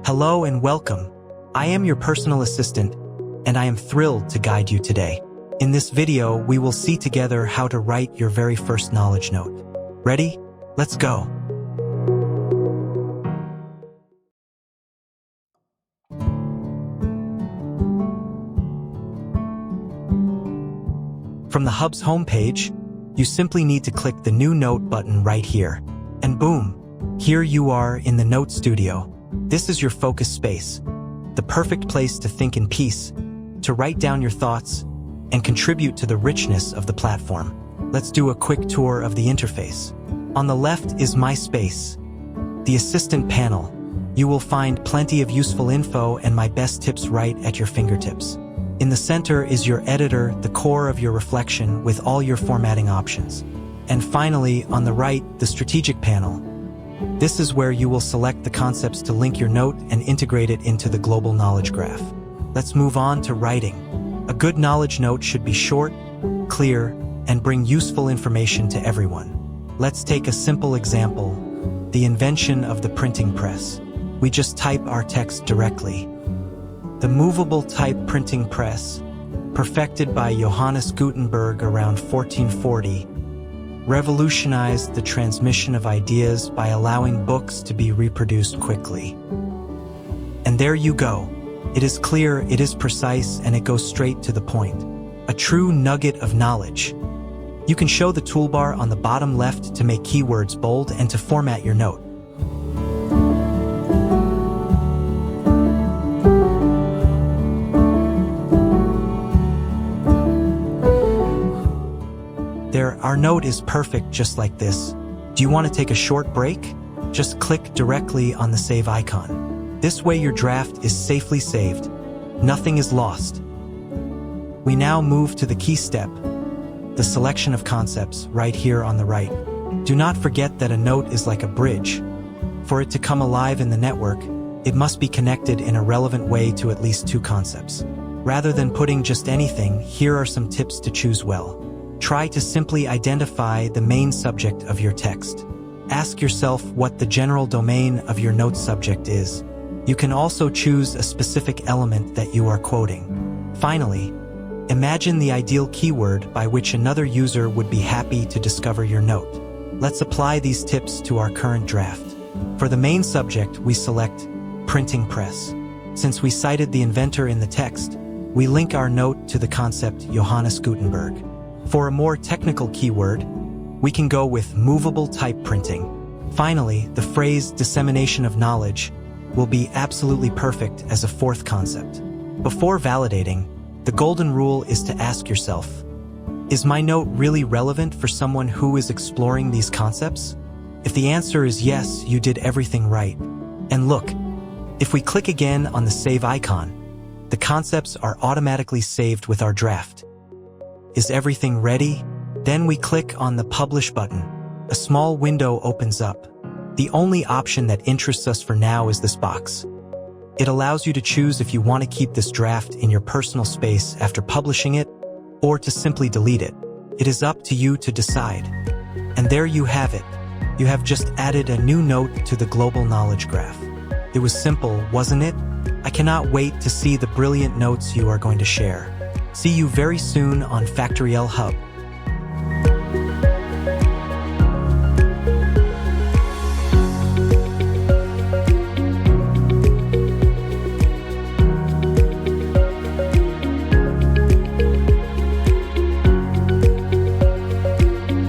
Hello and welcome. I am your personal assistant, and I am thrilled to guide you today. In this video, we will see together how to write your very first knowledge note. Ready? Let's go. From the Hub's homepage, you simply need to click the New Note button right here. And boom, here you are in the Note Studio. This is your focus space, the perfect place to think in peace, to write down your thoughts, and contribute to the richness of the platform. Let's do a quick tour of the interface. On the left is My Space, the assistant panel. You will find plenty of useful info and my best tips right at your fingertips. In the center is your editor, the core of your reflection with all your formatting options. And finally, on the right, the strategic panel. This is where you will select the concepts to link your note and integrate it into the global knowledge graph. Let's move on to writing. A good knowledge note should be short, clear, and bring useful information to everyone. Let's take a simple example, the invention of the printing press. We just type our text directly. The movable type printing press, perfected by Johannes Gutenberg around 1440, revolutionized the transmission of ideas by allowing books to be reproduced quickly. And there you go. It is clear, it is precise, and it goes straight to the point. A true nugget of knowledge. You can show the toolbar on the bottom left to make keywords bold and to format your note. Our note is perfect just like this. Do you want to take a short break? Just click directly on the save icon. This way your draft is safely saved. Nothing is lost. We now move to the key step, the selection of concepts right here on the right. Do not forget that a note is like a bridge. For it to come alive in the network, it must be connected in a relevant way to at least two concepts. Rather than putting just anything, here are some tips to choose well. Try to simply identify the main subject of your text. Ask yourself what the general domain of your note subject is. You can also choose a specific element that you are quoting. Finally, imagine the ideal keyword by which another user would be happy to discover your note. Let's apply these tips to our current draft. For the main subject, we select printing press. Since we cited the inventor in the text, we link our note to the concept Johannes Gutenberg. For a more technical keyword, we can go with movable type printing. Finally, the phrase dissemination of knowledge will be absolutely perfect as a fourth concept. Before validating, the golden rule is to ask yourself, is my note really relevant for someone who is exploring these concepts? If the answer is yes, you did everything right. And look, if we click again on the save icon, the concepts are automatically saved with our draft. Is everything ready? Then we click on the Publish button. A small window opens up. The only option that interests us for now is this box. It allows you to choose if you want to keep this draft in your personal space after publishing it, or to simply delete it. It is up to you to decide. And there you have it. You have just added a new note to the global knowledge graph. It was simple, wasn't it? I cannot wait to see the brilliant notes you are going to share. See you very soon on Factorielle HUB.